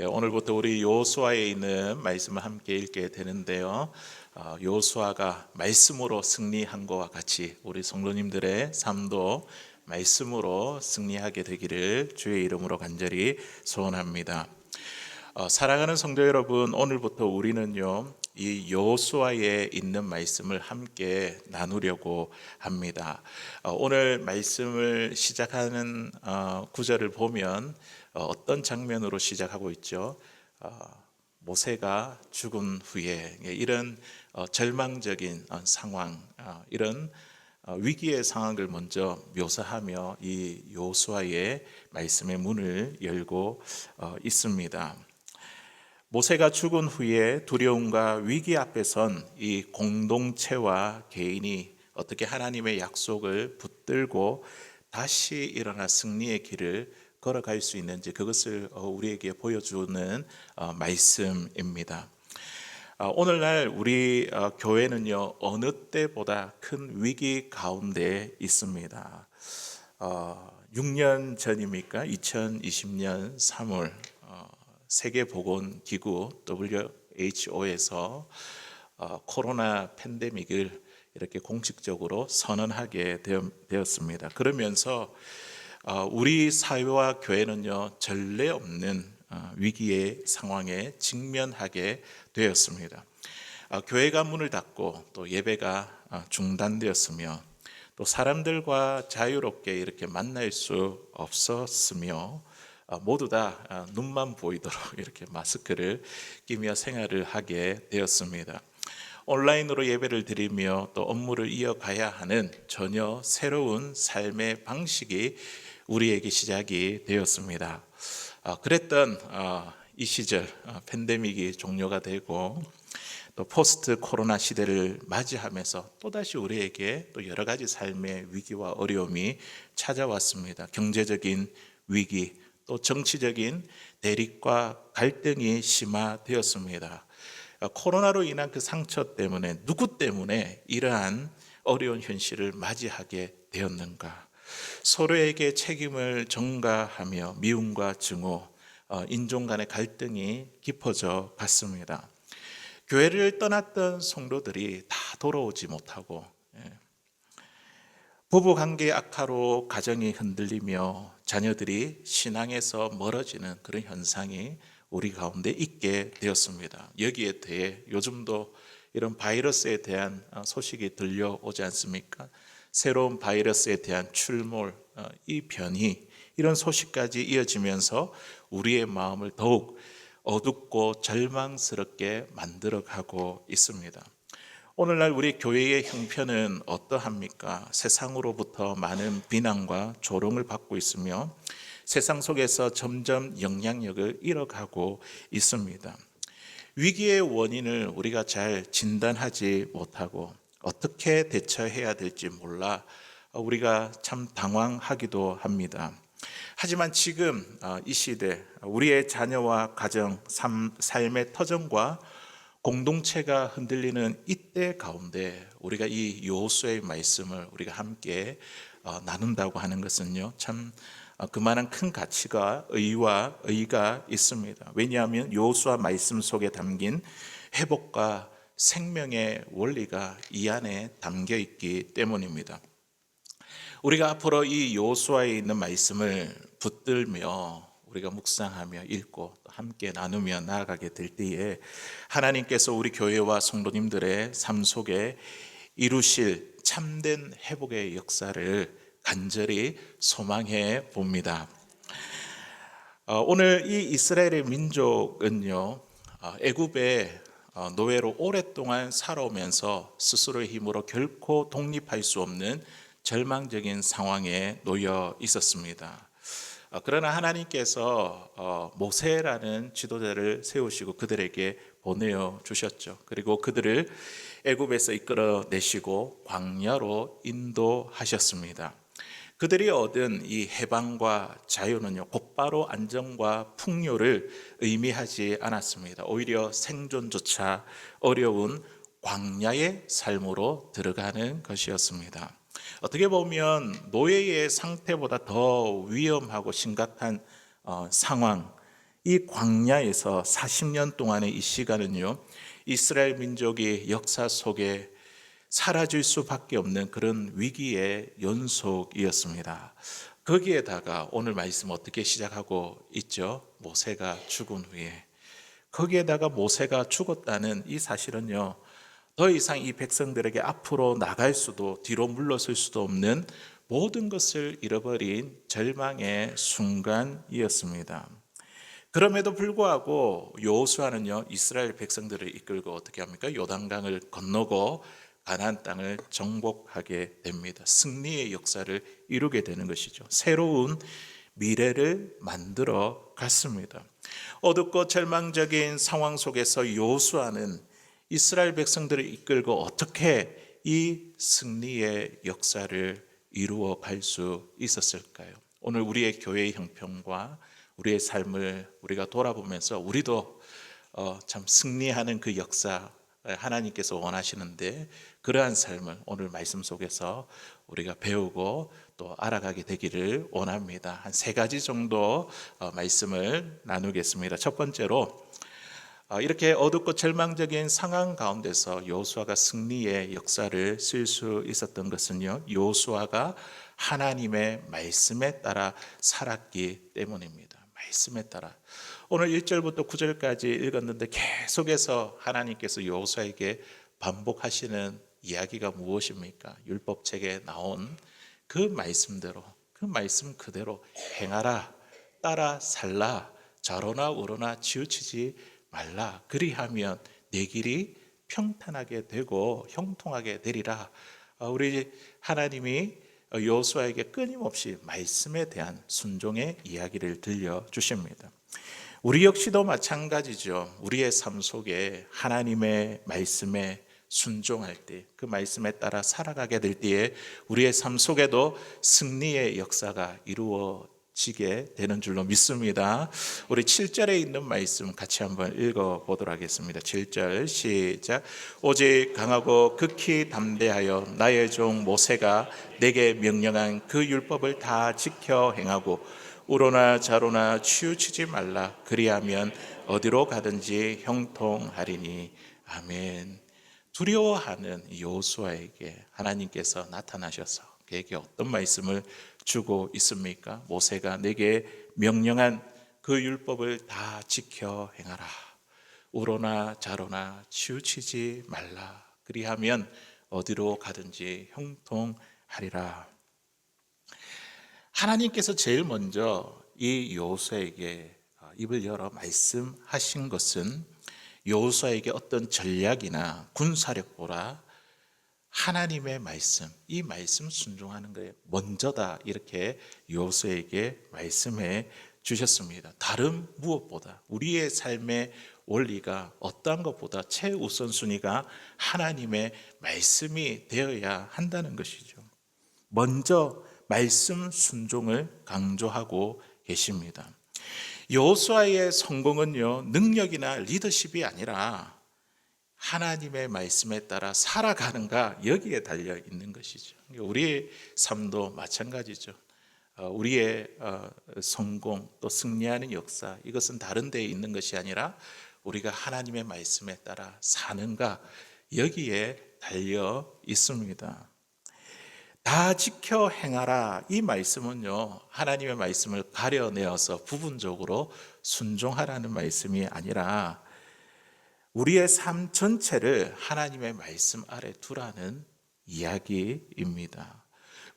오늘부터 우리 여호수아에 있는 말씀을 함께 읽게 되는데요. 여호수아가 말씀으로 승리한 것과 같이 우리 성도님들의 삶도 말씀으로 승리하게 되기를 주의 이름으로 간절히 소원합니다. 사랑하는 성도 여러분, 오늘부터 우리는요, 이 여호수아에 있는 말씀을 함께 나누려고 합니다. 오늘 말씀을 시작하는 구절을 보면 어떤 장면으로 시작하고 있죠? 모세가 죽은 후에 이런 절망적인 상황, 이런 위기의 상황을 먼저 묘사하며 이 여호수아의 말씀의 문을 열고 있습니다. 모세가 죽은 후에 두려움과 위기 앞에 선 이 공동체와 개인이 어떻게 하나님의 약속을 붙들고 다시 일어나 승리의 길을 걸어갈 수 있는지 그것을 우리에게 보여주는 말씀입니다. 오늘날 우리 교회는요, 어느 때보다 큰 위기 가운데 있습니다. 6년 전입니까? 2020년 3월 세계보건기구 WHO에서 코로나 팬데믹을 이렇게 공식적으로 선언하게 되었습니다. 그러면서 우리 사회와 교회는요, 전례 없는 위기의 상황에 직면하게 되었습니다. 교회가 문을 닫고 또 예배가 중단되었으며 또 사람들과 자유롭게 이렇게 만날 수 없었으며 모두 다 눈만 보이도록 이렇게 마스크를 끼며 생활을 하게 되었습니다. 온라인으로 예배를 드리며 또 업무를 이어가야 하는 전혀 새로운 삶의 방식이 우리에게 시작이 되었습니다. 그랬던 이 시절 팬데믹이 종료가 되고 또 포스트 코로나 시대를 맞이하면서 또다시 우리에게 또 여러 가지 삶의 위기와 어려움이 찾아왔습니다. 경제적인 위기, 또 정치적인 대립과 갈등이 심화되었습니다. 코로나로 인한 그 상처 때문에 누구 때문에 이러한 어려운 현실을 맞이하게 되었는가? 서로에게 책임을 전가하며 미움과 증오, 인종 간의 갈등이 깊어져 갔습니다. 교회를 떠났던 성도들이 다 돌아오지 못하고 부부관계 악화로 가정이 흔들리며 자녀들이 신앙에서 멀어지는 그런 현상이 우리 가운데 있게 되었습니다. 여기에 대해 요즘도 이런 바이러스에 대한 소식이 들려오지 않습니까? 새로운 바이러스에 대한 출몰, 이 변이, 이런 소식까지 이어지면서 우리의 마음을 더욱 어둡고 절망스럽게 만들어가고 있습니다. 오늘날 우리 교회의 형편은 어떠합니까? 세상으로부터 많은 비난과 조롱을 받고 있으며 세상 속에서 점점 영향력을 잃어가고 있습니다. 위기의 원인을 우리가 잘 진단하지 못하고 어떻게 대처해야 될지 몰라 우리가 참 당황하기도 합니다. 하지만 지금 이 시대 우리의 자녀와 가정, 삶의 터전과 공동체가 흔들리는 이때 가운데 우리가 이 여호수아의 말씀을 우리가 함께 나눈다고 하는 것은요, 참 그만한 큰 가치가 의의가 있습니다. 왜냐하면 여호수아 말씀 속에 담긴 회복과 생명의 원리가 이 안에 담겨 있기 때문입니다. 우리가 앞으로 이 여호수아에 있는 말씀을 붙들며 우리가 묵상하며 읽고 또 함께 나누며 나아가게 될 때에 하나님께서 우리 교회와 성도님들의 삶 속에 이루실 참된 회복의 역사를 간절히 소망해 봅니다. 오늘 이 이스라엘의 민족은요, 애굽의 노예로 오랫동안 살아오면서 스스로의 힘으로 결코 독립할 수 없는 절망적인 상황에 놓여 있었습니다. 그러나 하나님께서 모세라는 지도자를 세우시고 그들에게 보내어 주셨죠. 그리고 그들을 애굽에서 이끌어내시고 광야로 인도하셨습니다. 그들이 얻은 이 해방과 자유는요, 곧바로 안정과 풍요를 의미하지 않았습니다. 오히려 생존조차 어려운 광야의 삶으로 들어가는 것이었습니다. 어떻게 보면 노예의 상태보다 더 위험하고 심각한 상황, 이 광야에서 40년 동안의 이 시간은요, 이스라엘 민족이 역사 속에 사라질 수밖에 없는 그런 위기의 연속이었습니다. 거기에다가 오늘 말씀 어떻게 시작하고 있죠? 모세가 죽은 후에. 거기에다가 모세가 죽었다는 이 사실은요, 더 이상 이 백성들에게 앞으로 나갈 수도 뒤로 물러설 수도 없는 모든 것을 잃어버린 절망의 순간이었습니다. 그럼에도 불구하고 여호수아는요, 이스라엘 백성들을 이끌고 어떻게 합니까? 요단강을 건너고 가나안 땅을 정복하게 됩니다. 승리의 역사를 이루게 되는 것이죠. 새로운 미래를 만들어 갔습니다. 어둡고 절망적인 상황 속에서 여호수아는 이스라엘 백성들을 이끌고 어떻게 이 승리의 역사를 이루어 갈 수 있었을까요? 오늘 우리의 교회의 형편과 우리의 삶을 우리가 돌아보면서 우리도 참 승리하는 그 역사 하나님께서 원하시는데, 그러한 삶을 오늘 말씀 속에서 우리가 배우고 또 알아가게 되기를 원합니다. 한 세 가지 정도 말씀을 나누겠습니다. 첫 번째로, 이렇게 어둡고 절망적인 상황 가운데서 여호수아가 승리의 역사를 쓸 수 있었던 것은요, 여호수아가 하나님의 말씀에 따라 살았기 때문입니다. 말씀에 따라. 오늘 1절부터 9절까지 읽었는데 계속해서 하나님께서 여호수아에게 반복하시는 이야기가 무엇입니까? 율법책에 나온 그 말씀대로, 그 말씀 그대로 행하라, 따라 살라, 좌로나 우로나 치우치지 말라. 그리하면 내 길이 평탄하게 되고 형통하게 되리라. 우리 하나님이 여호수아에게 끊임없이 말씀에 대한 순종의 이야기를 들려주십니다. 우리 역시도 마찬가지죠. 우리의 삶 속에 하나님의 말씀에 순종할 때, 그 말씀에 따라 살아가게 될 때에 우리의 삶 속에도 승리의 역사가 이루어지게 되는 줄로 믿습니다. 우리 7절에 있는 말씀 같이 한번 읽어보도록 하겠습니다. 7절 시작. 오직 강하고 극히 담대하여 나의 종 모세가 내게 명령한 그 율법을 다 지켜 행하고 우로나 좌로나 치우치지 말라. 그리하면 어디로 가든지 형통하리니. 아멘. 두려워하는 여호수아에게 하나님께서 나타나셔서 그에게 어떤 말씀을 주고 있습니까? 모세가 내게 명령한 그 율법을 다 지켜 행하라. 우로나 좌로나 치우치지 말라. 그리하면 어디로 가든지 형통하리라. 하나님께서 제일 먼저 이 여호수아에게 입을 열어 말씀하신 것은 여호수아에게 어떤 전략이나 군사력보다 하나님의 말씀, 이 말씀 순종하는 것에 먼저다, 이렇게 여호수아에게 말씀해 주셨습니다. 다른 무엇보다 우리의 삶의 원리가 어떠한 것보다 최우선순위가 하나님의 말씀이 되어야 한다는 것이죠. 먼저 말씀 순종을 강조하고 계십니다. 여호수아의 성공은요, 능력이나 리더십이 아니라 하나님의 말씀에 따라 살아가는가, 여기에 달려 있는 것이죠. 우리의 삶도 마찬가지죠. 우리의 성공 또 승리하는 역사, 이것은 다른 데에 있는 것이 아니라 우리가 하나님의 말씀에 따라 사는가, 여기에 달려 있습니다. 다 지켜 행하라, 이 말씀은요, 하나님의 말씀을 가려내어서 부분적으로 순종하라는 말씀이 아니라 우리의 삶 전체를 하나님의 말씀 아래 두라는 이야기입니다.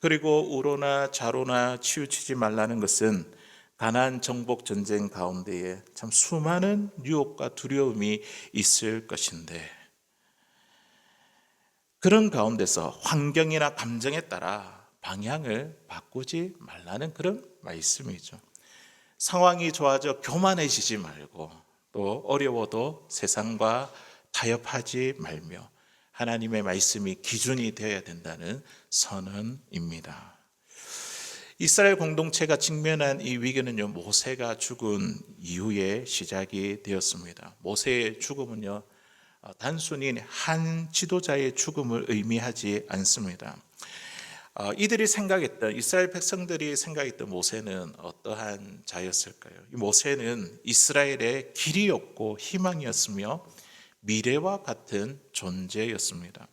그리고 우로나 좌로나 치우치지 말라는 것은 가나안 정복 전쟁 가운데에 참 수많은 유혹과 두려움이 있을 것인데, 그런 가운데서 환경이나 감정에 따라 방향을 바꾸지 말라는 그런 말씀이죠. 상황이 좋아져 교만해지지 말고 또 어려워도 세상과 타협하지 말며 하나님의 말씀이 기준이 되어야 된다는 선언입니다. 이스라엘 공동체가 직면한 이 위기는요, 모세가 죽은 이후에 시작이 되었습니다. 모세의 죽음은요, 단순히 한 지도자의 죽음을 의미하지 않습니다. 이들이 생각했던 이스라엘 백성들이 생각했던 모세는 어떠한 자였을까요? 이 모세는 이스라엘의 길이었고 희망이었으며 미래와 같은 존재였습니다.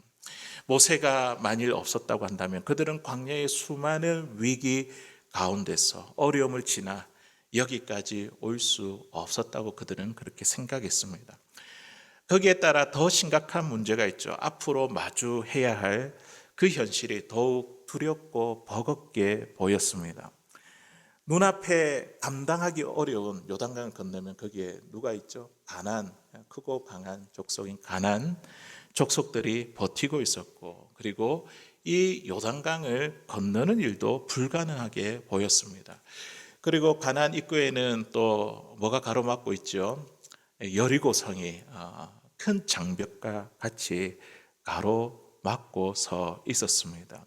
모세가 만일 없었다고 한다면 그들은 광야의 수많은 위기 가운데서 어려움을 지나 여기까지 올 수 없었다고 그들은 그렇게 생각했습니다. 거기에 따라 더 심각한 문제가 있죠. 앞으로 마주해야 할 그 현실이 더욱 두렵고 버겁게 보였습니다. 눈앞에 감당하기 어려운 요단강을 건너면 거기에 누가 있죠? 가나안, 크고 강한 족속인 가나안 족속들이 버티고 있었고, 그리고 이 요단강을 건너는 일도 불가능하게 보였습니다. 그리고 가나안 입구에는 또 뭐가 가로막고 있죠? 여리고성이 큰 장벽과 같이 가로막고 서 있었습니다.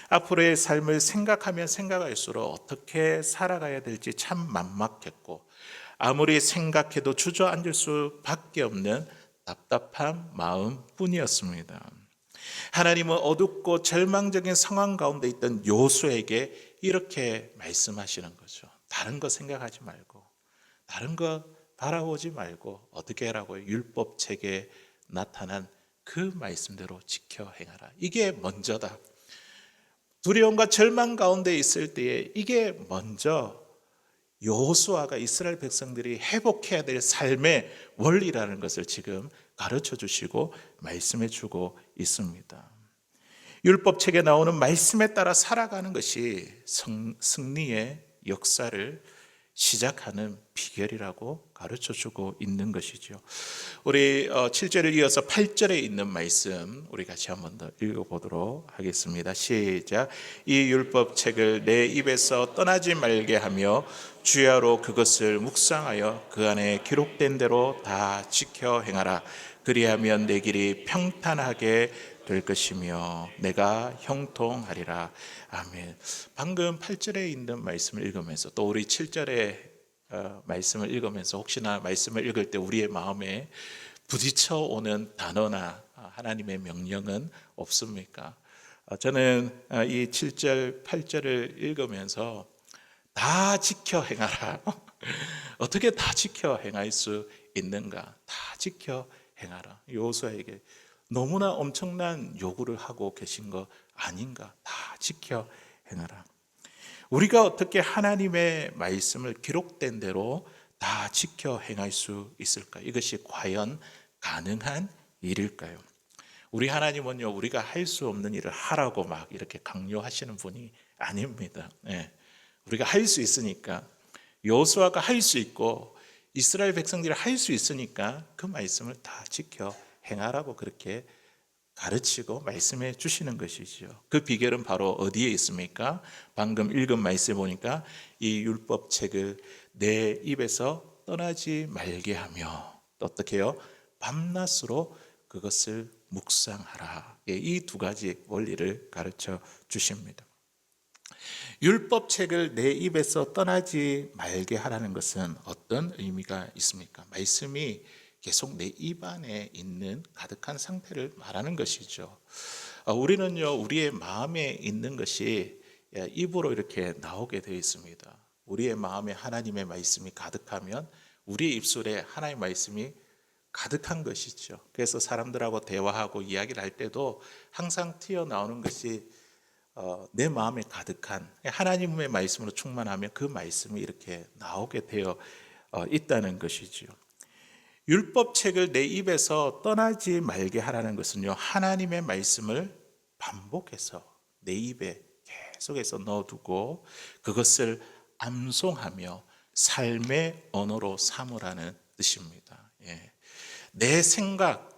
앞으로의 삶을 생각하면 생각할수록 어떻게 살아가야 될지 참 막막했고, 아무리 생각해도 주저앉을 수밖에 없는 답답한 마음뿐이었습니다. 하나님은 어둡고 절망적인 상황 가운데 있던 요수에게 이렇게 말씀하시는 거죠. 다른 거 생각하지 말고, 다른 거 바라보지 말고 어떻게 하라고요? 율법책에 나타난 그 말씀대로 지켜 행하라. 이게 먼저다. 두려움과 절망 가운데 있을 때에 이게 먼저 여호수아가 이스라엘 백성들이 회복해야 될 삶의 원리라는 것을 지금 가르쳐 주시고 말씀해 주고 있습니다. 율법책에 나오는 말씀에 따라 살아가는 것이 승리의 역사를 시작하는 비결이라고 가르쳐 주고 있는 것이죠. 우리 7절을 이어서 8절에 있는 말씀 우리 같이 한번 더 읽어보도록 하겠습니다. 시작. 이 율법책을 내 입에서 떠나지 말게 하며 주야로 그것을 묵상하여 그 안에 기록된 대로 다 지켜 행하라. 그리하면 내 길이 평탄하게 될 것이며 내가 형통하리라. 아멘. 방금 8절에 있는 말씀을 읽으면서 또 우리 7절의 말씀을 읽으면서 혹시나 말씀을 읽을 때 우리의 마음에 부딪혀 오는 단어나 하나님의 명령은 없습니까? 저는 이 7절, 8절을 읽으면서 다 지켜 행하라. 어떻게 다 지켜 행할 수 있는가? 다 지켜 행하라. 여호수아에게 너무나 엄청난 요구를 하고 계신 거 아닌가? 다 지켜 행하라. 우리가 어떻게 하나님의 말씀을 기록된 대로 다 지켜 행할 수 있을까? 이것이 과연 가능한 일일까요? 우리 하나님은요, 우리가 할 수 없는 일을 하라고 막 이렇게 강요하시는 분이 아닙니다. 네. 우리가 할 수 있으니까, 여호수아가 할 수 있고 이스라엘 백성들이 할 수 있으니까 그 말씀을 다 지켜 행하라고 그렇게 가르치고 말씀해 주시는 것이죠. 그 비결은 바로 어디에 있습니까? 방금 읽은 말씀에 보니까 이 율법책을 내 입에서 떠나지 말게 하며 또 어떻게 해요? 밤낮으로 그것을 묵상하라. 이 두 가지 원리를 가르쳐 주십니다. 율법책을 내 입에서 떠나지 말게 하라는 것은 어떤 의미가 있습니까? 말씀이 계속 내 입 안에 있는 가득한 상태를 말하는 것이죠. 우리는요, 우리의 마음에 있는 것이 입으로 이렇게 나오게 되어 있습니다. 우리의 마음에 하나님의 말씀이 가득하면 우리의 입술에 하나님의 말씀이 가득한 것이죠. 그래서 사람들하고 대화하고 이야기를 할 때도 항상 튀어나오는 것이 내 마음에 가득한 하나님의 말씀으로 충만하면 그 말씀이 이렇게 나오게 되어 있다는 것이죠. 율법책을 내 입에서 떠나지 말게 하라는 것은요, 하나님의 말씀을 반복해서 내 입에 계속해서 넣어두고 그것을 암송하며 삶의 언어로 삼으라는 뜻입니다. 예. 내 생각,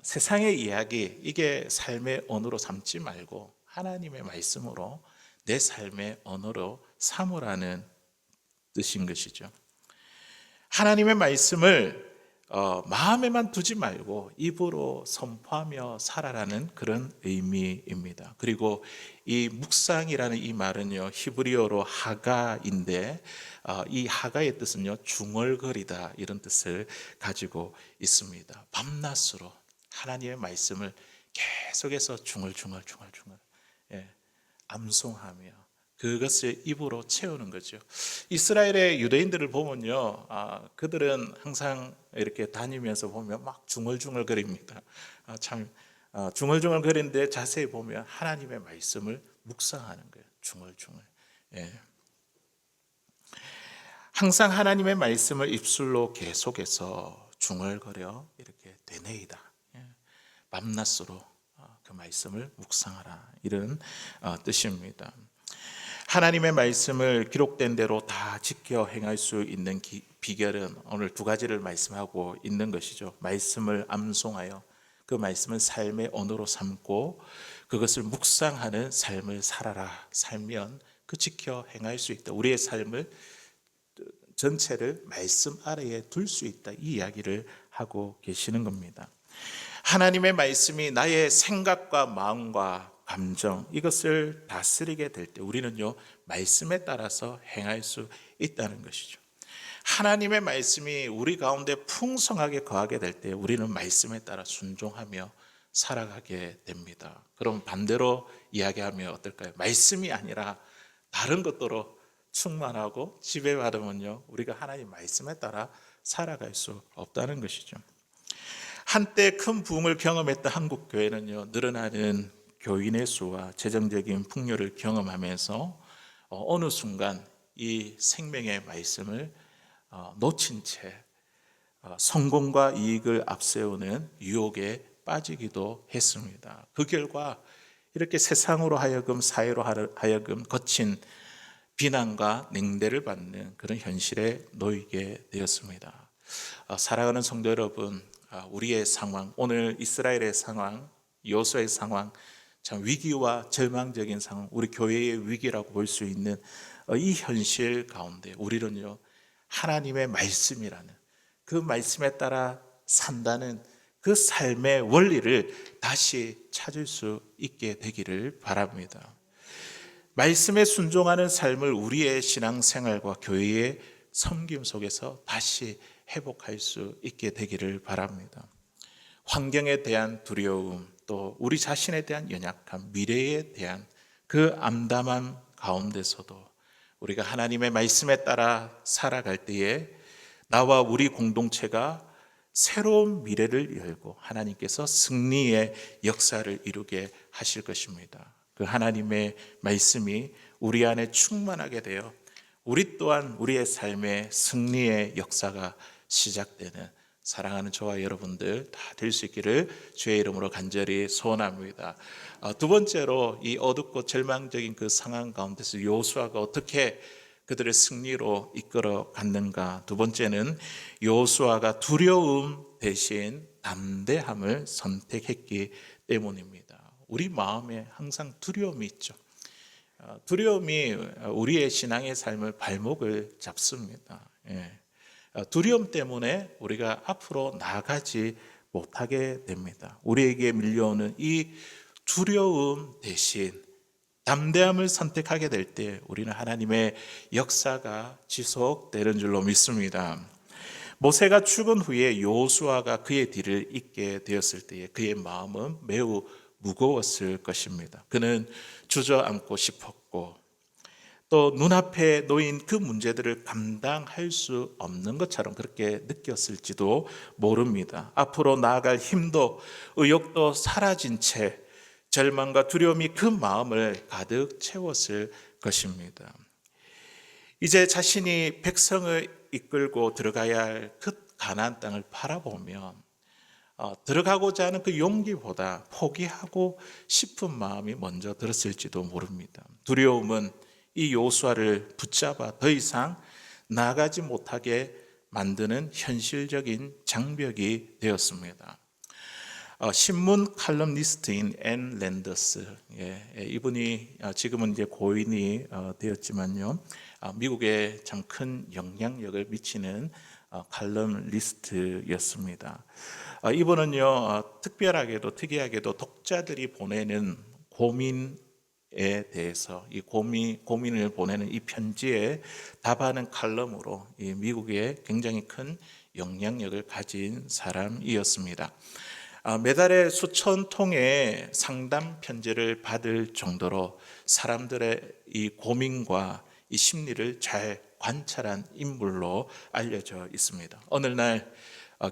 세상의 이야기, 이게 삶의 언어로 삼지 말고 하나님의 말씀으로 내 삶의 언어로 삼으라는 뜻인 것이죠. 하나님의 말씀을 마음에만 두지 말고 입으로 선포하며 살아라는 그런 의미입니다. 그리고 이 묵상이라는 이 말은요, 히브리어로 하가인데 이 하가의 뜻은요, 중얼거리다 이런 뜻을 가지고 있습니다. 밤낮으로 하나님의 말씀을 계속해서 중얼중얼 예, 암송하며 그것을 입으로 채우는 거죠. 이스라엘의 유대인들을 보면요, 그들은 항상 이렇게 다니면서 보면 막 중얼중얼거립니다. 참 중얼중얼거리는데 자세히 보면 하나님의 말씀을 묵상하는 거예요. 중얼중얼. 예. 항상 하나님의 말씀을 입술로 계속해서 중얼거려 이렇게 되뇌이다. 예. 밤낮으로 그 말씀을 묵상하라, 이런 뜻입니다. 하나님의 말씀을 기록된 대로 다 지켜 행할 수 있는 비결은 오늘 두 가지를 말씀하고 있는 것이죠. 말씀을 암송하여 그 말씀을 삶의 언어로 삼고 그것을 묵상하는 삶을 살아라. 살면 그 지켜 행할 수 있다. 우리의 삶을 전체를 말씀 아래에 둘 수 있다. 이 이야기를 하고 계시는 겁니다. 하나님의 말씀이 나의 생각과 마음과 감정, 이것을 다스리게 될 때 우리는요, 말씀에 따라서 행할 수 있다는 것이죠. 하나님의 말씀이 우리 가운데 풍성하게 거하게 될 때 우리는 말씀에 따라 순종하며 살아가게 됩니다. 그럼 반대로 이야기하면 어떨까요? 말씀이 아니라 다른 것들로 충만하고 지배받으면요, 우리가 하나님 말씀에 따라 살아갈 수 없다는 것이죠. 한때 큰 부흥을 경험했던 한국 교회는요, 늘어나는 교인의 수와 재정적인 풍요를 경험하면서 어느 순간 이 생명의 말씀을 놓친 채 성공과 이익을 앞세우는 유혹에 빠지기도 했습니다. 그 결과 이렇게 세상으로 하여금, 사회로 하여금 거친 비난과 냉대를 받는 그런 현실에 놓이게 되었습니다. 사랑하는 성도 여러분, 우리의 상황, 오늘 이스라엘의 상황, 여호수아의 상황, 참 위기와 절망적인 상황, 우리 교회의 위기라고 볼 수 있는 이 현실 가운데 우리는요, 하나님의 말씀이라는 그 말씀에 따라 산다는 그 삶의 원리를 다시 찾을 수 있게 되기를 바랍니다. 말씀에 순종하는 삶을 우리의 신앙생활과 교회의 섬김 속에서 다시 회복할 수 있게 되기를 바랍니다. 환경에 대한 두려움, 또 우리 자신에 대한 연약함, 미래에 대한 그 암담함 가운데서도 우리가 하나님의 말씀에 따라 살아갈 때에 나와 우리 공동체가 새로운 미래를 열고 하나님께서 승리의 역사를 이루게 하실 것입니다. 그 하나님의 말씀이 우리 안에 충만하게 되어 우리 또한 우리의 삶의 승리의 역사가 시작되는 사랑하는 저와 여러분들 다 될 수 있기를 주의 이름으로 간절히 소원합니다. 두 번째로 이 어둡고 절망적인 그 상황 가운데서 여호수아가 어떻게 그들의 승리로 이끌어 갔는가. 두 번째는 여호수아가 두려움 대신 담대함을 선택했기 때문입니다. 우리 마음에 항상 두려움이 있죠. 두려움이 우리의 신앙의 삶을 발목을 잡습니다. 두려움 때문에 우리가 앞으로 나아가지 못하게 됩니다. 우리에게 밀려오는 이 두려움 대신 담대함을 선택하게 될 때 우리는 하나님의 역사가 지속되는 줄로 믿습니다. 모세가 죽은 후에 여호수아가 그의 뒤를 잇게 되었을 때에 그의 마음은 매우 무거웠을 것입니다. 그는 주저앉고 싶었고 또 눈앞에 놓인 그 문제들을 감당할 수 없는 것처럼 그렇게 느꼈을지도 모릅니다. 앞으로 나아갈 힘도 의욕도 사라진 채 절망과 두려움이 그 마음을 가득 채웠을 것입니다. 이제 자신이 백성을 이끌고 들어가야 할 그 가나안 땅을 바라보면 들어가고자 하는 그 용기보다 포기하고 싶은 마음이 먼저 들었을지도 모릅니다. 두려움은 이 여호수아를 붙잡아 더 이상 나아가지 못하게 만드는 현실적인 장벽이 되었습니다. 신문 칼럼니스트인 앤 랜더스, 이분이 지금은 이제 고인이 되었지만요, 미국에 참 큰 영향력을 미치는 칼럼니스트였습니다. 이분은요, 특이하게도 독자들이 보내는 고민에 대해서 이 고민을 보내는 이 편지에 답하는 칼럼으로 이 미국에 굉장히 큰 영향력을 가진 사람이었습니다. 매달에 수천 통의 상담 편지를 받을 정도로 사람들의 이 고민과 이 심리를 잘 관찰한 인물로 알려져 있습니다. 어느 날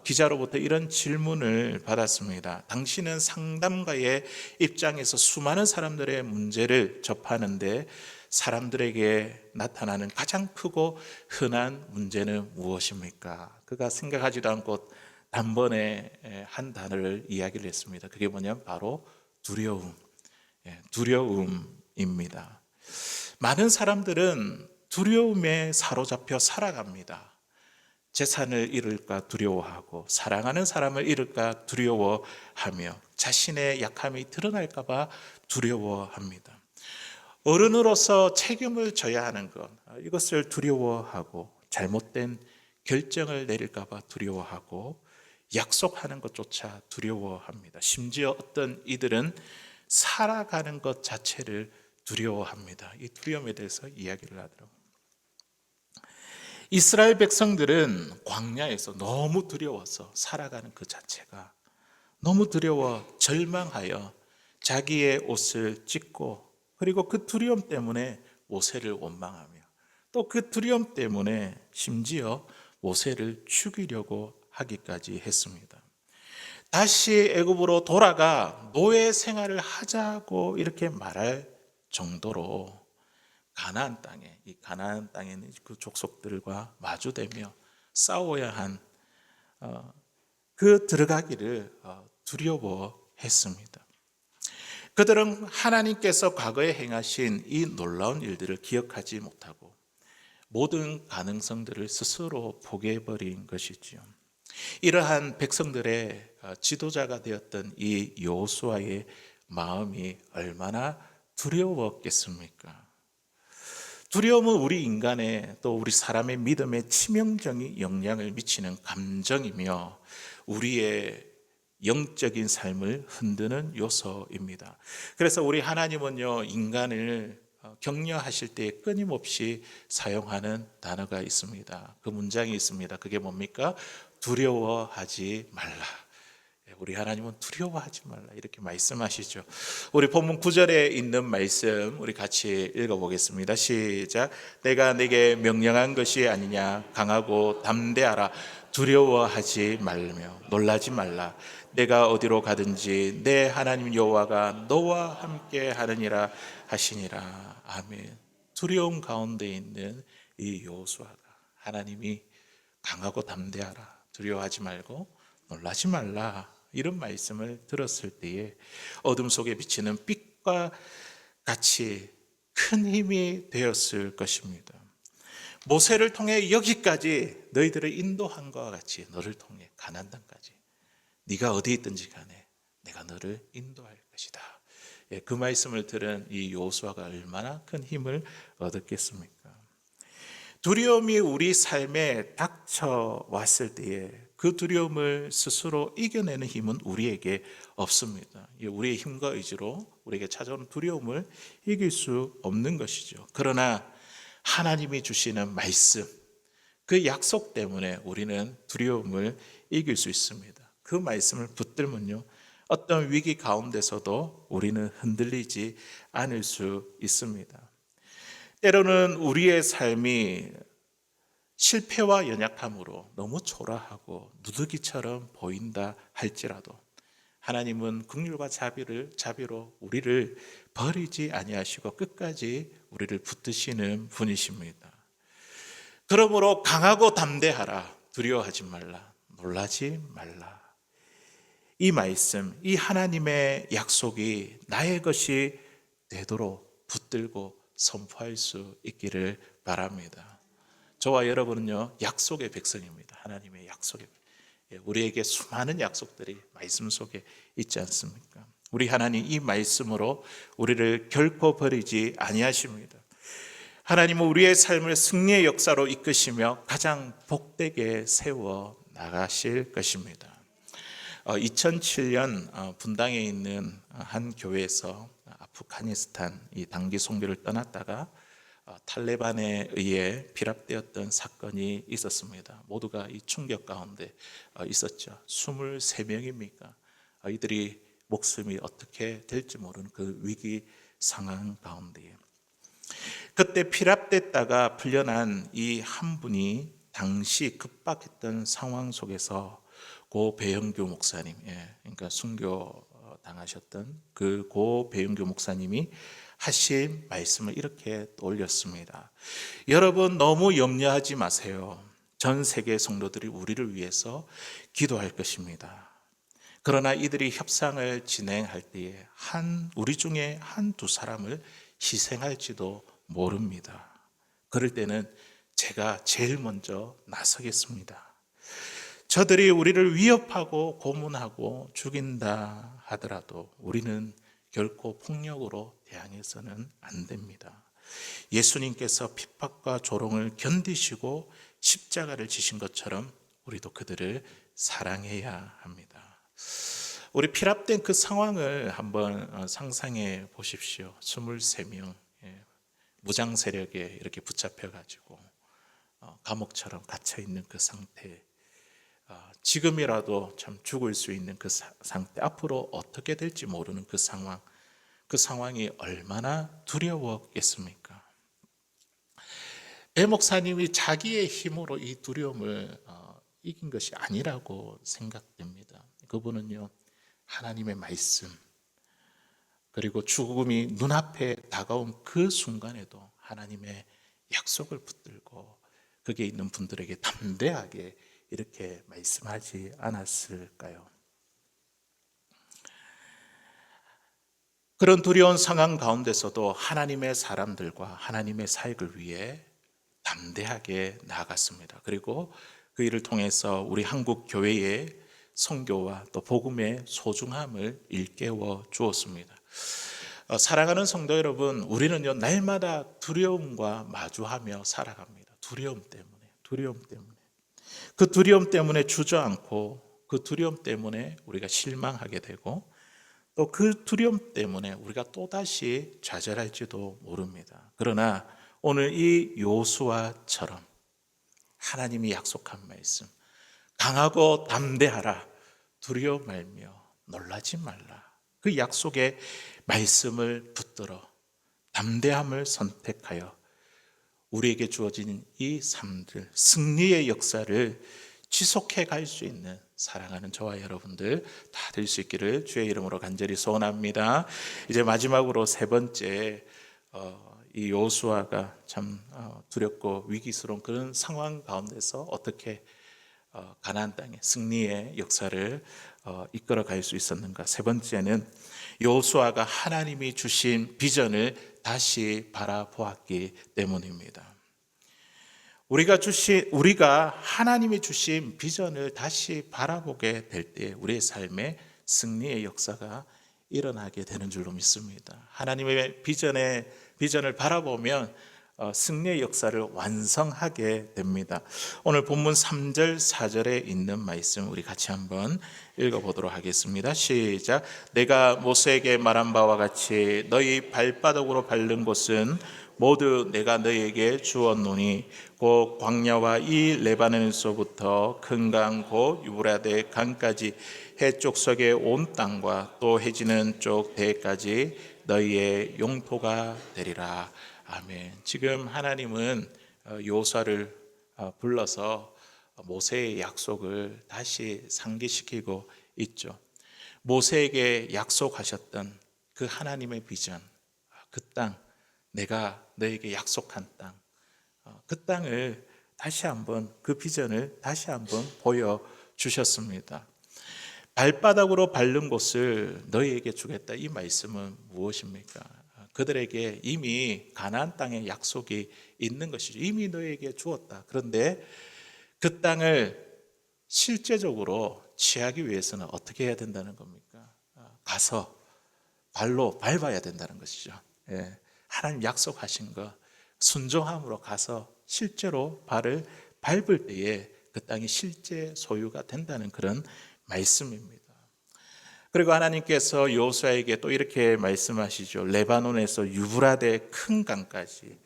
기자로부터 이런 질문을 받았습니다. 당신은 상담가의 입장에서 수많은 사람들의 문제를 접하는데 사람들에게 나타나는 가장 크고 흔한 문제는 무엇입니까? 그가 생각하지도 않고 단번에 한 단어를 이야기를 했습니다. 그게 뭐냐면 바로 두려움, 두려움입니다. 많은 사람들은 두려움에 사로잡혀 살아갑니다. 재산을 잃을까 두려워하고 사랑하는 사람을 잃을까 두려워하며 자신의 약함이 드러날까 봐 두려워합니다. 어른으로서 책임을 져야 하는 것, 이것을 두려워하고 잘못된 결정을 내릴까 봐 두려워하고 약속하는 것조차 두려워합니다. 심지어 어떤 이들은 살아가는 것 자체를 두려워합니다. 이 두려움에 대해서 이야기를 하더라고요. 이스라엘 백성들은 광야에서 너무 두려워서 살아가는 그 자체가 너무 두려워 절망하여 자기의 옷을 찢고 그리고 그 두려움 때문에 모세를 원망하며 또 그 두려움 때문에 심지어 모세를 죽이려고 하기까지 했습니다. 다시 애굽으로 돌아가 노예 생활을 하자고 이렇게 말할 정도로 가나안 땅에 이 가나안 땅에 있는 그 족속들과 마주대며 싸워야 한 그 들어가기를 두려워했습니다. 그들은 하나님께서 과거에 행하신 이 놀라운 일들을 기억하지 못하고 모든 가능성들을 스스로 포기해버린 것이지요. 이러한 백성들의 지도자가 되었던 이 여호수아의 마음이 얼마나 두려웠겠습니까? 두려움은 우리 인간의 또 우리 사람의 믿음에 치명적인 영향을 미치는 감정이며 우리의 영적인 삶을 흔드는 요소입니다. 그래서 우리 하나님은요, 인간을 격려하실 때 끊임없이 사용하는 단어가 있습니다. 그 문장이 있습니다. 그게 뭡니까? 두려워하지 말라. 우리 하나님은 두려워하지 말라 이렇게 말씀하시죠. 우리 본문 9절에 있는 말씀 우리 같이 읽어보겠습니다. 시작. 내가 네게 명령한 것이 아니냐. 강하고 담대하라. 두려워하지 말며 놀라지 말라. 내가 어디로 가든지 내 하나님 여호와가 너와 함께 하느니라 하시니라. 아멘. 두려움 가운데 있는 이 여호수아가 하나님이 강하고 담대하라. 두려워하지 말고 놀라지 말라. 이런 말씀을 들었을 때에 어둠 속에 비치는 빛과 같이 큰 힘이 되었을 것입니다. 모세를 통해 여기까지 너희들을 인도한 것과 같이 너를 통해 가나안 땅까지 네가 어디 있든지 간에 내가 너를 인도할 것이다. 그 말씀을 들은 이 여호수아가 얼마나 큰 힘을 얻었겠습니까? 두려움이 우리 삶에 닥쳐왔을 때에 그 두려움을 스스로 이겨내는 힘은 우리에게 없습니다. 우리의 힘과 의지로 우리에게 찾아오는 두려움을 이길 수 없는 것이죠. 그러나 하나님이 주시는 말씀, 그 약속 때문에 우리는 두려움을 이길 수 있습니다. 그 말씀을 붙들면요, 어떤 위기 가운데서도 우리는 흔들리지 않을 수 있습니다. 때로는 우리의 삶이 실패와 연약함으로 너무 초라하고 누더기처럼 보인다 할지라도 하나님은 긍휼과 자비로 우리를 버리지 아니하시고 끝까지 우리를 붙드시는 분이십니다. 그러므로 강하고 담대하라. 두려워하지 말라. 놀라지 말라. 이 말씀, 이 하나님의 약속이 나의 것이 되도록 붙들고 선포할 수 있기를 바랍니다. 저와 여러분은요, 약속의 백성입니다. 하나님의 약속의 우리에게 수많은 약속들이 말씀 속에 있지 않습니까? 우리 하나님 이 말씀으로 우리를 결코 버리지 아니하십니다. 하나님은 우리의 삶을 승리의 역사로 이끄시며 가장 복되게 세워 나가실 것입니다. 2007년 분당에 있는 한 교회에서 아프가니스탄 이 단기 선교를 떠났다가 탈레반에 의해 피랍되었던 사건이 있었습니다. 모두가 이 충격 가운데 있었죠. 23명입니까? 이들이 목숨이 어떻게 될지 모르는 그 위기 상황 가운데에 그때 피랍됐다가 풀려난 이 한 분이 당시 급박했던 상황 속에서 고 배영규 목사님, 그러니까 순교 당하셨던 그 고 배영규 목사님이 하신 말씀을 이렇게 올렸습니다. 여러분 너무 염려하지 마세요. 전 세계 성도들이 우리를 위해서 기도할 것입니다. 그러나 이들이 협상을 진행할 때에 우리 중에 한두 사람을 희생할지도 모릅니다. 그럴 때는 제가 제일 먼저 나서겠습니다. 저들이 우리를 위협하고 고문하고 죽인다 하더라도 우리는 결코 폭력으로 대항해서는 안 됩니다. 예수님께서 핍박과 조롱을 견디시고 십자가를 지신 것처럼 우리도 그들을 사랑해야 합니다. 우리 피랍된 그 상황을 한번 상상해 보십시오. 23명 무장 세력에 이렇게 붙잡혀 가지고 감옥처럼 갇혀 있는 그 상태, 지금이라도 참 죽을 수 있는 그 상태, 앞으로 어떻게 될지 모르는 그 상황, 그 상황이 얼마나 두려웠겠습니까? 배 목사님이 자기의 힘으로 이 두려움을 이긴 것이 아니라고 생각됩니다. 그분은요, 하나님의 말씀, 그리고 죽음이 눈앞에 다가온 그 순간에도 하나님의 약속을 붙들고 거기에 있는 분들에게 담대하게 이렇게 말씀하지 않았을까요? 그런 두려운 상황 가운데서도 하나님의 사람들과 하나님의 사역을 위해 담대하게 나아갔습니다. 그리고 그 일을 통해서 우리 한국 교회의 선교와 또 복음의 소중함을 일깨워 주었습니다. 사랑하는 성도 여러분, 우리는요 날마다 두려움과 마주하며 살아갑니다. 두려움 때문에 그 두려움 때문에 주저앉고 그 두려움 때문에 우리가 실망하게 되고 또 그 두려움 때문에 우리가 또다시 좌절할지도 모릅니다. 그러나 오늘 이 요수아처럼 하나님이 약속한 말씀, 강하고 담대하라, 두려워 말며 놀라지 말라, 그 약속의 말씀을 붙들어 담대함을 선택하여 우리에게 주어진 이 삶들, 승리의 역사를 지속해 갈 수 있는 사랑하는 저와 여러분들 다 될 수 있기를 주의 이름으로 간절히 소원합니다. 이제 마지막으로 세 번째, 이 여호수아가 참 두렵고 위기스러운 그런 상황 가운데서 어떻게 가나안 땅의 승리의 역사를 이끌어 갈 수 있었는가. 세 번째는 여호수아가 하나님이 주신 비전을 다시 바라보았기 때문입니다. 우리가 하나님이 주신 비전을 다시 바라보게 될 때 우리의 삶에 승리의 역사가 일어나게 되는 줄로 믿습니다. 하나님의 비전을 바라보면 승리의 역사를 완성하게 됩니다. 오늘 본문 3절 4절에 있는 말씀 우리 같이 한번 읽어보도록 하겠습니다. 시작. 내가 모세에게 말한 바와 같이 너희 발바닥으로 밟는 곳은 모두 내가 너희에게 주었노니 곧 광야와 이 레바논에서부터 큰 강 곧 유브라데 강까지 해쪽 석의 온 땅과 또 해지는 쪽 대까지 너희의 영토가 되리라. 아멘. 지금 하나님은 여호수아를 불러서 모세의 약속을 다시 상기시키고 있죠. 모세에게 약속하셨던 그 하나님의 비전, 그 땅, 내가 너에게 약속한 땅, 그 땅을 다시 한번, 그 비전을 다시 한번 보여주셨습니다. 발바닥으로 밟는 곳을 너희에게 주겠다. 이 말씀은 무엇입니까? 그들에게 이미 가나안 땅의 약속이 있는 것이죠. 이미 너희에게 주었다. 그런데 그 땅을 실제적으로 취하기 위해서는 어떻게 해야 된다는 겁니까? 가서 발로 밟아야 된다는 것이죠. 하나님 약속하신 것, 순종함으로 가서 실제로 발을 밟을 때에 그 땅이 실제 소유가 된다는 그런 말씀입니다. 그리고 하나님께서 여호수아에게 또 이렇게 말씀하시죠. 레바논에서 유브라데 큰 강까지,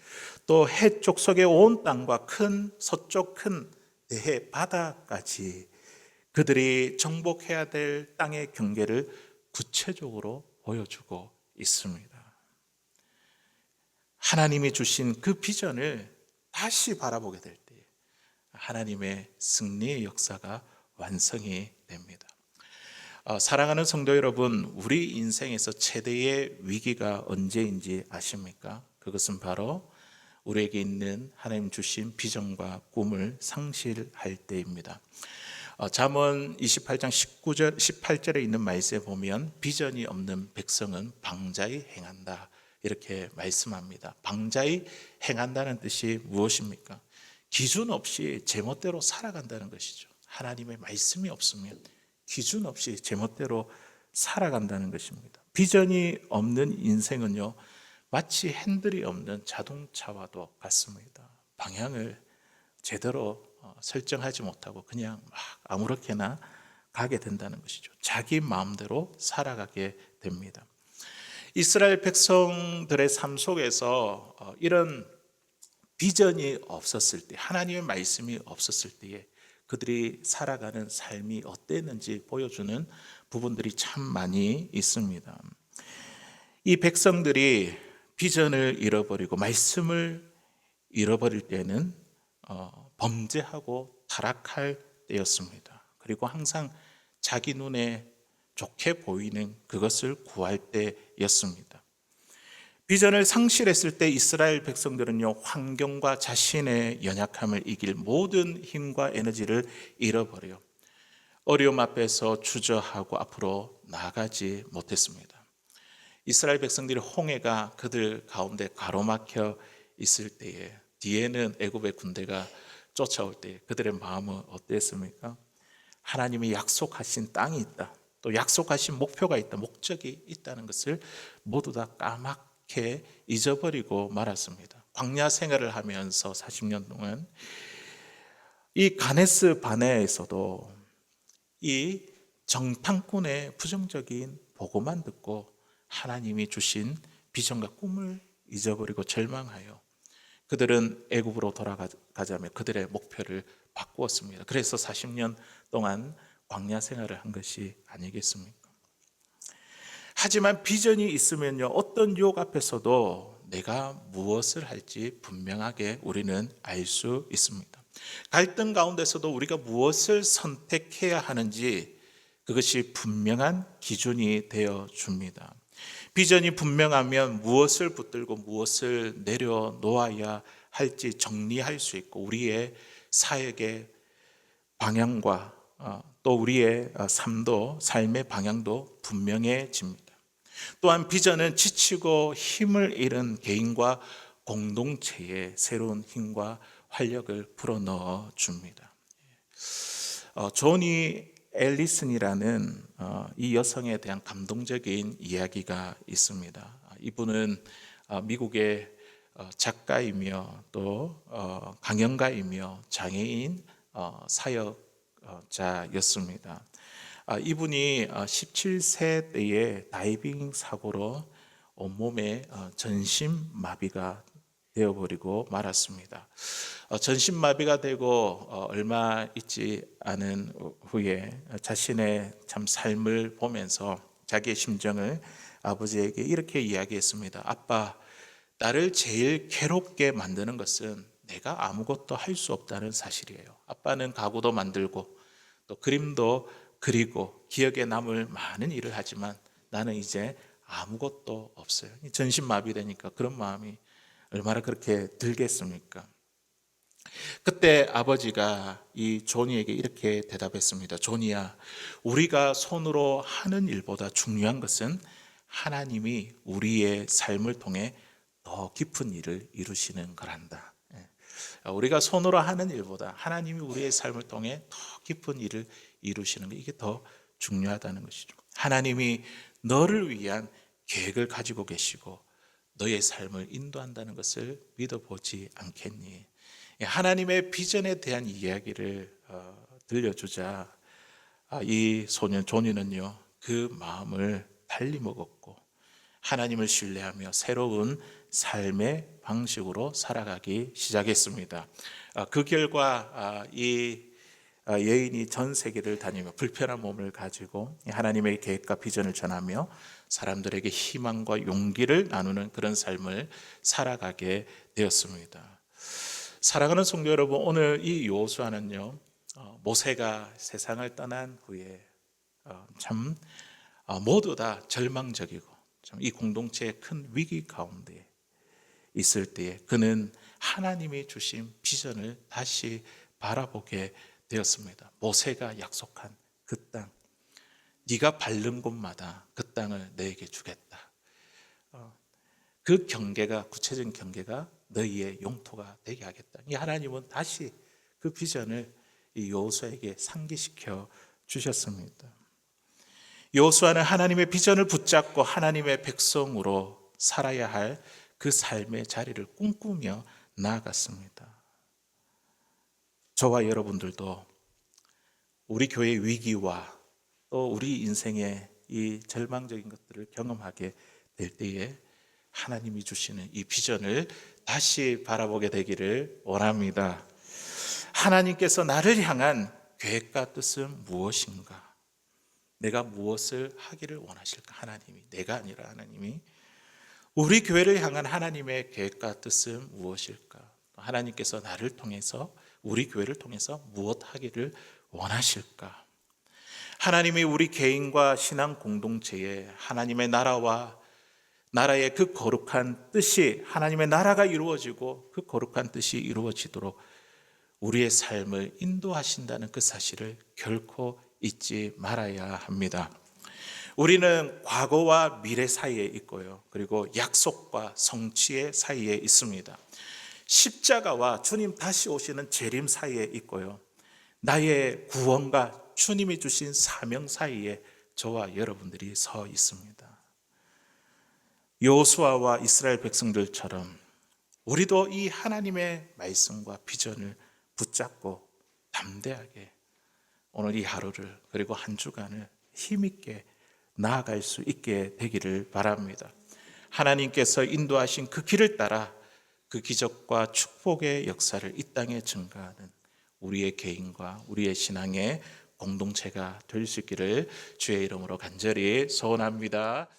또 해쪽 석의 온 땅과 큰 서쪽 큰 대해 바다까지 그들이 정복해야 될 땅의 경계를 구체적으로 보여주고 있습니다. 하나님이 주신 그 비전을 다시 바라보게 될 때 하나님의 승리의 역사가 완성이 됩니다. 사랑하는 성도 여러분, 우리 인생에서 최대의 위기가 언제인지 아십니까? 그것은 바로 우리에게 있는 하나님 주신 비전과 꿈을 상실할 때입니다. 잠언 28장 19절, 18절에 있는 말씀에 보면 비전이 없는 백성은 방자히 행한다, 이렇게 말씀합니다. 방자히 행한다는 뜻이 무엇입니까? 기준 없이 제멋대로 살아간다는 것이죠. 하나님의 말씀이 없으면 기준 없이 제멋대로 살아간다는 것입니다. 비전이 없는 인생은요, 마치 핸들이 없는 자동차와도 같습니다. 방향을 제대로 설정하지 못하고 그냥 막 아무렇게나 가게 된다는 것이죠. 자기 마음대로 살아가게 됩니다. 이스라엘 백성들의 삶 속에서 이런 비전이 없었을 때, 하나님의 말씀이 없었을 때에 그들이 살아가는 삶이 어땠는지 보여주는 부분들이 참 많이 있습니다. 이 백성들이 비전을 잃어버리고 말씀을 잃어버릴 때는 범죄하고 타락할 때였습니다. 그리고 항상 자기 눈에 좋게 보이는 그것을 구할 때였습니다. 비전을 상실했을 때 이스라엘 백성들은요, 환경과 자신의 연약함을 이길 모든 힘과 에너지를 잃어버려 어려움 앞에서 주저하고 앞으로 나아가지 못했습니다. 이스라엘 백성들이 홍해가 그들 가운데 가로막혀 있을 때에 뒤에는 애굽의 군대가 쫓아올 때 그들의 마음은 어땠습니까? 하나님이 약속하신 땅이 있다, 또 약속하신 목표가 있다, 목적이 있다는 것을 모두 다 까맣게 잊어버리고 말았습니다. 광야 생활을 하면서 40년 동안 이 가데스 바네아에서도 이 정탐꾼의 부정적인 보고만 듣고 하나님이 주신 비전과 꿈을 잊어버리고 절망하여 그들은 애굽으로 돌아가자며 그들의 목표를 바꾸었습니다. 그래서 40년 동안 광야 생활을 한 것이 아니겠습니까? 하지만 비전이 있으면요, 어떤 유혹 앞에서도 내가 무엇을 할지 분명하게 우리는 알 수 있습니다. 갈등 가운데서도 우리가 무엇을 선택해야 하는지 그것이 분명한 기준이 되어 줍니다. 비전이 분명하면 무엇을 붙들고 무엇을 내려놓아야 할지 정리할 수 있고 우리의 사역의 방향과 또 우리의 삶의 방향도 분명해집니다. 또한 비전은 지치고 힘을 잃은 개인과 공동체에 새로운 힘과 활력을 불어넣어 줍니다. 조니 앨리슨이라는 이 여성에 대한 감동적인 이야기가 있습니다. 이분은 미국의 작가이며 또 강연가이며 장애인 사역자였습니다. 이분이 17세 때에 다이빙 사고로 온몸에 전신마비가 되어버리고 말았습니다. 전신마비가 되고 얼마 있지 않은 후에 자신의 참 삶을 보면서 자기의 심정을 아버지에게 이렇게 이야기했습니다. 아빠, 나를 제일 괴롭게 만드는 것은 내가 아무것도 할 수 없다는 사실이에요. 아빠는 가구도 만들고 또 그림도 그리고 기억에 남을 많은 일을 하지만 나는 이제 아무것도 없어요. 전신마비되니까 그런 마음이 얼마나 그렇게 들겠습니까? 그때 아버지가 이 조니에게 이렇게 대답했습니다. 조니야, 우리가 손으로 하는 일보다 중요한 것은 하나님이 우리의 삶을 통해 더 깊은 일을 이루시는 거란다. 우리가 손으로 하는 일보다 하나님이 우리의 삶을 통해 더 깊은 일을 이루시는 것, 이게 더 중요하다는 것이죠. 하나님이 너를 위한 계획을 가지고 계시고 너의 삶을 인도한다는 것을 믿어보지 않겠니? 하나님의 비전에 대한 이야기를 들려주자 이 소년 조니는요, 그 마음을 달리 먹었고 하나님을 신뢰하며 새로운 삶의 방식으로 살아가기 시작했습니다. 그 결과 이 여인이 전 세계를 다니며 불편한 몸을 가지고 하나님의 계획과 비전을 전하며 사람들에게 희망과 용기를 나누는 그런 삶을 살아가게 되었습니다. 사랑하는 성도 여러분, 오늘 이 여호수아는요, 모세가 세상을 떠난 후에 참 모두 다 절망적이고 참 이 공동체의 큰 위기 가운데 있을 때에 그는 하나님이 주신 비전을 다시 바라보게 되었습니다. 모세가 약속한 그 땅, 네가 밟는 곳마다 그 땅을 너에게 주겠다. 그 경계가, 구체적인 경계가 너희의 영토가 되게 하겠다. 이 하나님은 다시 그 비전을 이 여호수아에게 상기시켜 주셨습니다. 여호수아는 하나님의 비전을 붙잡고 하나님의 백성으로 살아야 할 그 삶의 자리를 꿈꾸며 나아갔습니다. 저와 여러분들도 우리 교회의 위기와 또 우리 인생의 이 절망적인 것들을 경험하게 될 때에 하나님이 주시는 이 비전을 다시 바라보게 되기를 원합니다. 하나님께서 나를 향한 계획과 뜻은 무엇인가? 내가 무엇을 하기를 원하실까? 하나님이, 내가 아니라 하나님이. 우리 교회를 향한 하나님의 계획과 뜻은 무엇일까? 하나님께서 나를 통해서, 우리 교회를 통해서 무엇 하기를 원하실까? 하나님이 우리 개인과 신앙 공동체에 하나님의 나라와 나라의 그 거룩한 뜻이, 하나님의 나라가 이루어지고 그 거룩한 뜻이 이루어지도록 우리의 삶을 인도하신다는 그 사실을 결코 잊지 말아야 합니다. 우리는 과거와 미래 사이에 있고요, 그리고 약속과 성취의 사이에 있습니다. 십자가와 주님 다시 오시는 재림 사이에 있고요, 나의 구원과 주님이 주신 사명 사이에 저와 여러분들이 서 있습니다. 여호수아와 이스라엘 백성들처럼 우리도 이 하나님의 말씀과 비전을 붙잡고 담대하게 오늘 이 하루를, 그리고 한 주간을 힘있게 나아갈 수 있게 되기를 바랍니다. 하나님께서 인도하신 그 길을 따라 그 기적과 축복의 역사를 이 땅에 증가하는 우리의 개인과 우리의 신앙의 공동체가 될 수 있기를 주의 이름으로 간절히 소원합니다.